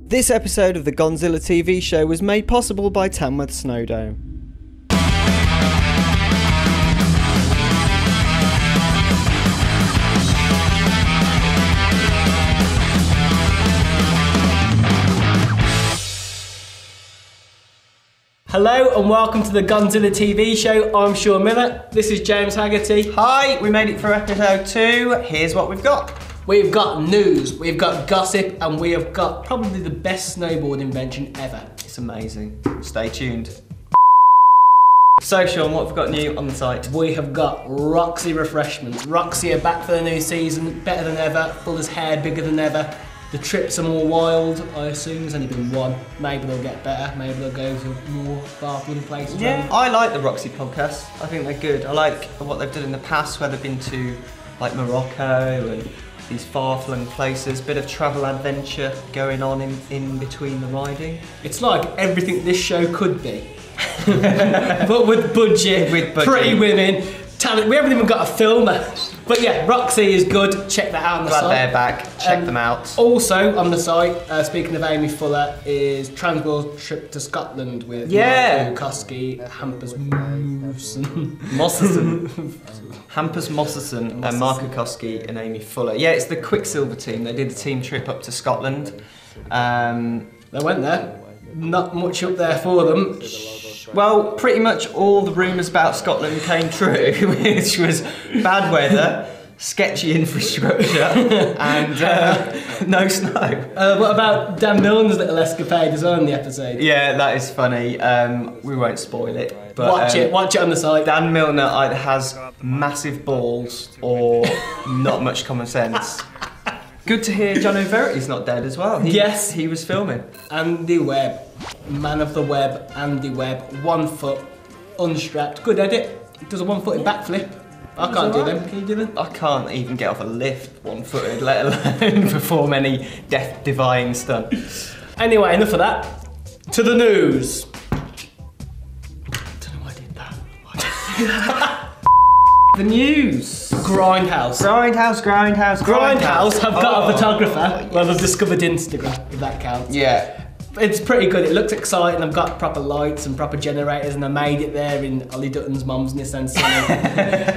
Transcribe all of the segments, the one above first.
This episode of the Gonzilla TV show was made possible by Tamworth Snowdome. Hello and welcome to the Gonzilla TV show. I'm Sean Miller. This is James Haggerty. Hi, we made it for episode 2. Here's what we've got. We've got news, we've got gossip, and we have got probably the best snowboard invention ever. It's amazing. Stay tuned. So Sean, what have we got new on the site? We have got Roxy Refreshments. Roxy are back for the new season, better than ever, full as hair, bigger than ever. The trips are more wild, I assume. There's only been one. Maybe they'll get better. Maybe they'll go to more sparkling places. Yeah, I like the Roxy podcast. I think they're good. I like what they've done in the past, where they've been to like Morocco and these far-flung places. Bit of travel adventure going on in between the riding. It's like everything this show could be, but with budget, pretty women, talent. We haven't even got a filmer. But yeah, Roxy is good. Check that out on the site. Glad they're back. Check them out. Also on the site, speaking of Amy Fuller, is Transworld trip to Scotland with Marco Koski, Hampus Hampus Mosserson and Marco Koski and Amy Fuller. Yeah, it's the Quicksilver team. They did the team trip up to Scotland. They went there. Not much up there for them. Well, pretty much all the rumours about Scotland came true, which was bad weather, sketchy infrastructure, and no snow. What about Dan Milne's little escapade as well in the episode? Yeah, that is funny. We won't spoil it. But, watch it on the site. Dan Milne either has massive balls or not much common sense. Good to hear John O'Verity's not dead as well. Yes. He was filming. Andy Webb, man of the web, Andy Webb, 1 foot, unstrapped. Good edit. Does a 1-footed backflip. I can't do them. Can you do them? I can't even get off a lift 1-footed, let alone perform any death-defying stunts. Anyway, enough of that. To the news. I don't know why I did that. The news. Grindhouse have got a photographer. Well, they've discovered Instagram, if that counts. Yeah. It's pretty good. It looks exciting. I've got proper lights and proper generators, and I made it there in Ollie Dutton's mum's Nissan Sunny.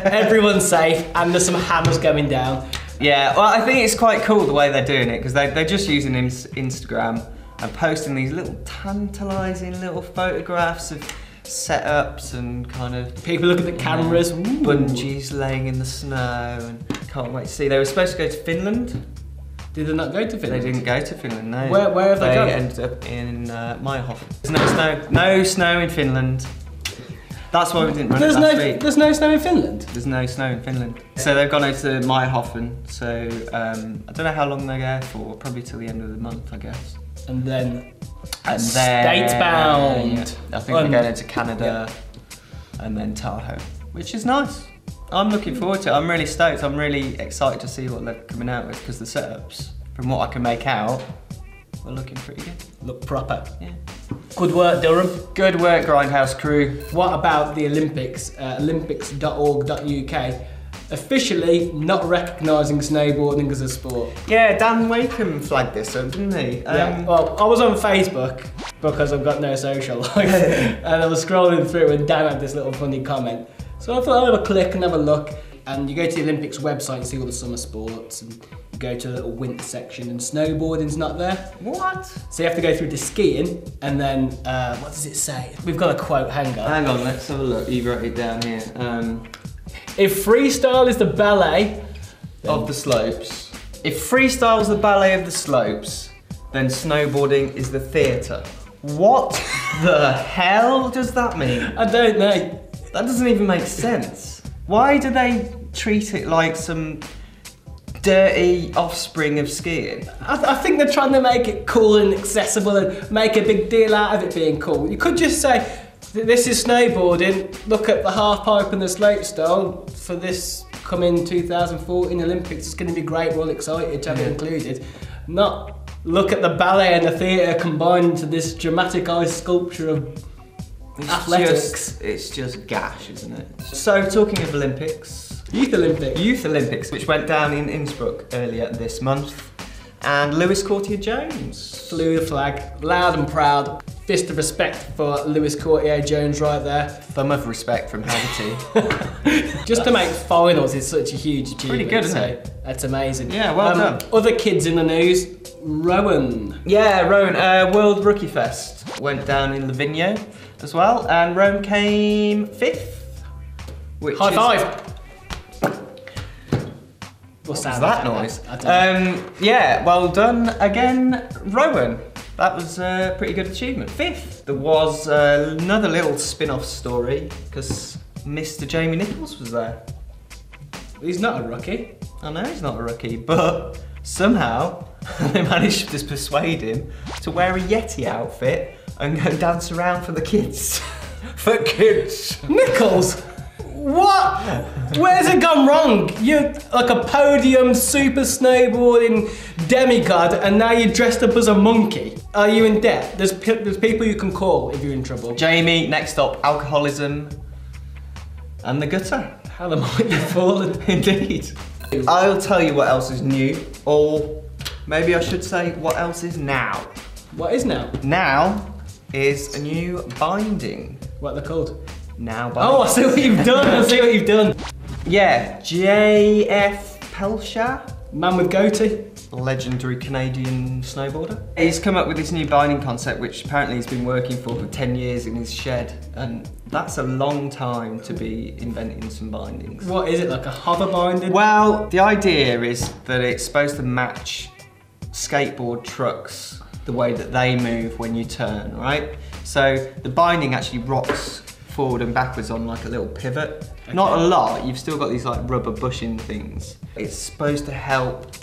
Everyone's safe, and there's some hammers going down. Yeah, well, I think it's quite cool the way they're doing it, because they're just using Instagram and posting these little tantalising little photographs of setups and kind of people look at the cameras, bungees laying in the snow, and can't wait to see. They were supposed to go to Finland. Did they not go to Finland? They didn't go to Finland, no. Where have they gone? They ended up in Meyerhof. There's no snow in Finland. That's why we didn't run it last week. There's no snow in Finland? There's no snow in Finland. So they've gone over to Meyerhofen, so I don't know how long they're there for, probably till the end of the month, I guess. And then States bound. I think we're going into Canada and then Tahoe, which is nice. I'm looking forward to it. I'm really stoked. I'm really excited to see what they're coming out with, because the setups, from what I can make out, are looking pretty good. Look proper. Yeah. Good work, Durham. Good work, Grindhouse crew. What about the Olympics? Olympics.org.uk. Officially not recognising snowboarding as a sport. Yeah, Dan Wakeham flagged this up, didn't he? Yeah, well, I was on Facebook because I've got no social life, and I was scrolling through and Dan had this little funny comment. So I thought I'd have a click and have a look, and you go to the Olympics website and see all the summer sports, and you go to the little winter section, and snowboarding's not there. What? So you have to go through to skiing, and then, what does it say? We've got a quote, hang on. Hang on, let's have a look. You wrote it down here. If freestyle is the ballet of the slopes. If freestyle is the ballet of the slopes, then snowboarding is the theatre. What the hell does that mean? I don't know. That doesn't even make sense. Why do they treat it like some dirty offspring of skiing? I think they're trying to make it cool and accessible and make a big deal out of it being cool. You could just say, this is snowboarding, look at the half pipe and the slopestyle for this coming 2014 Olympics. It's going to be great, we're all excited to have it included. Not look at the ballet and the theatre combined into this dramatised sculpture of athletics. It's just gash, isn't it? So, talking of Olympics. Youth Olympics. Youth Olympics, which went down in Innsbruck earlier this month. and Lewis Courtier-Jones. Flew the flag, loud and proud. Fist of respect for Lewis Courtier-Jones right there. Thumb of respect from Haggerty. Just to make finals is such a huge achievement. Pretty good, isn't it? That's amazing. Yeah, well done. Other kids in the news, Rowan. Yeah, Rowan, World Rookie Fest went down in Livigno as well, and Rowan came 5th. High five! What's that noise? Yeah, well done again, Rowan. That was a pretty good achievement. 5th. There was another little spin-off story because Mr. Jamie Nicholls was there. He's not a rookie. I know he's not a rookie, but somehow they managed to persuade him to wear a Yeti outfit and go dance around for the kids. For kids. Nicholls? What? Where's it gone wrong? You're like a podium super snowboarding demigod and now you're dressed up as a monkey. Are you in debt? There's people you can call if you're in trouble. Jamie, next up, alcoholism and the gutter. How the mighty fallen. Indeed. I'll tell you what else is new, or maybe I should say what else is now. What is now? Now is a new binding. What are they called? Now binding. Oh, I see what you've done, I see what you've done. Yeah, J.F. Pelshar. Man with goatee. Legendary Canadian snowboarder. He's come up with this new binding concept which apparently he's been working for 10 years in his shed, and that's a long time to be inventing some bindings. What is it, like a hover binding? Well, the idea is that it's supposed to match skateboard trucks, the way that they move when you turn, right? So the binding actually rocks forward and backwards on like a little pivot. Okay. Not a lot, you've still got these like rubber bushing things. It's supposed to help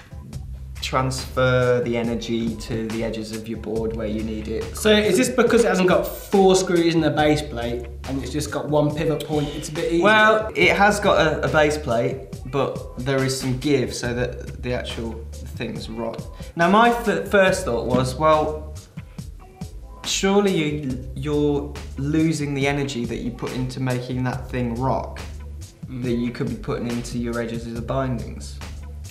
transfer the energy to the edges of your board where you need it. So is this because it hasn't got 4 screws in the base plate and it's just got 1 pivot point, it's a bit easier? Well, it has got a base plate, but there is some give so that the actual thing's right. Now my first thought was, well, surely you're losing the energy that you put into making that thing rock, that you could be putting into your edges of the bindings.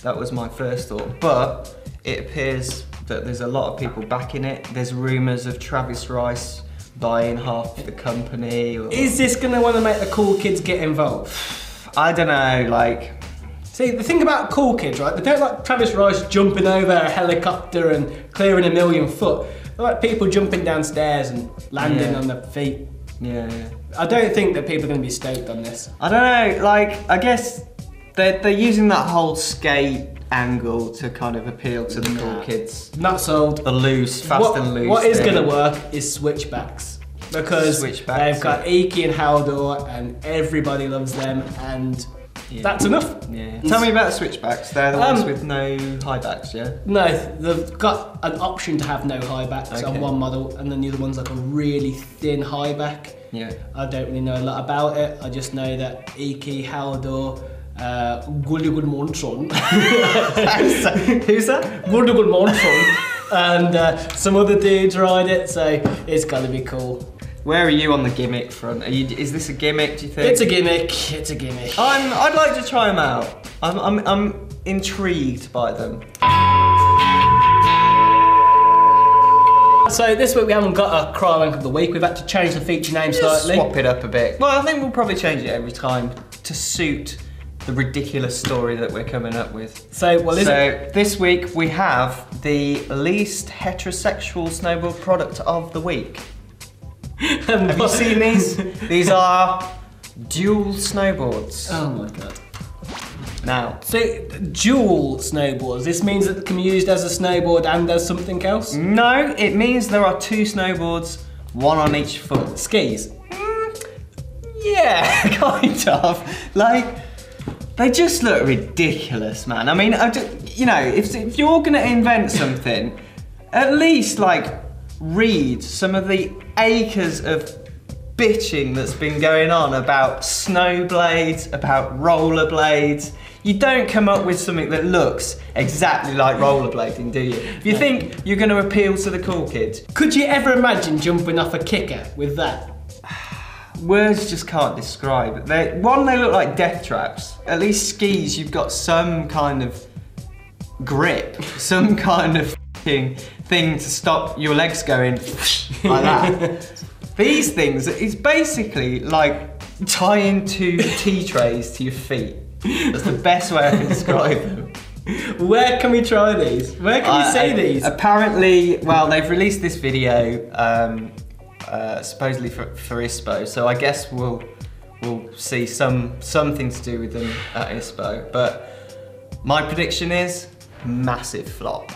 That was my first thought, but it appears that there's a lot of people backing it. There's rumours of Travis Rice buying half of the company. Is this gonna want to make the cool kids get involved? I don't know, like... See, the thing about cool kids, right, they don't like Travis Rice jumping over a helicopter and clearing 1,000,000 foot. They're like people jumping downstairs and landing on their feet. Yeah. I don't think that people are gonna be stoked on this. I don't know, like, I guess they're using that whole skate angle to kind of appeal to the cool kids. Not sold. The loose, fast and loose. What is going to work is switchbacks. Because they've got Iki and Haldor and everybody loves them, and that's enough. Yeah. Tell me about the switchbacks. They're the ones with no high backs, yeah? No, they've got an option to have no high backs on one model, and then the other one's like a really thin high back. Yeah. I don't really know a lot about it. I just know that Iki, Haldor, Gulligul Monson. Who's that? Gulligul Monson. And some other dudes ride it, so it's gonna be cool. Where are you on the gimmick front? Is this a gimmick, do you think? It's a gimmick, it's a gimmick. I'd like to try them out. I'm intrigued by them. So this week we haven't got a cry rank of the week. We've had to change the feature name slightly. Swap it up a bit. Well, I think we'll probably change it every time to suit the ridiculous story that we're coming up with. So this week we have the least heterosexual snowboard product of the week. Have you seen these? These are dual snowboards. Oh my god. Now, so dual snowboards, this means that it can be used as a snowboard and as something else? No, it means there are 2 snowboards, 1 on each foot. Skis? Yeah, kind of. Like, they just look ridiculous, man. I mean, you know, if you're gonna invent something, at least like read some of the acres of bitching that's been going on about snowblades, about rollerblades. You don't come up with something that looks exactly like rollerblading, do you? If you think you're gonna appeal to the cool kids. Could you ever imagine jumping off a kicker with that? Words just can't describe it. They look like death traps. At least skis, you've got some kind of grip, some kind of thing to stop your legs going like that. These things is basically like tying two tea trays to your feet. That's the best way I can describe them. Where can we try these? Where can we see these? Apparently, well, they've released this video supposedly for ISPO, so I guess we'll see something to do with them at ISPO. But my prediction is massive flop.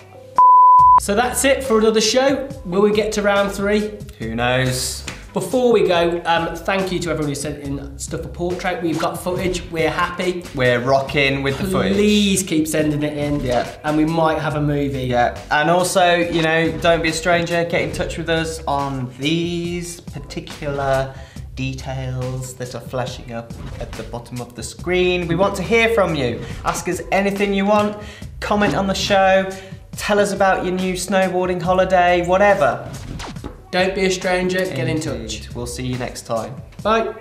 So that's it for another show. Will we get to round 3? Who knows? Before we go, thank you to everyone who sent in stuff for portrait. We've got footage, we're happy. We're rocking with the footage. Please keep sending it in. Yeah. And we might have a movie. Yeah. And also, you know, don't be a stranger, get in touch with us on these particular details that are flashing up at the bottom of the screen. We want to hear from you. Ask us anything you want, comment on the show, tell us about your new snowboarding holiday, whatever. Don't be a stranger, get in touch. We'll see you next time. Bye.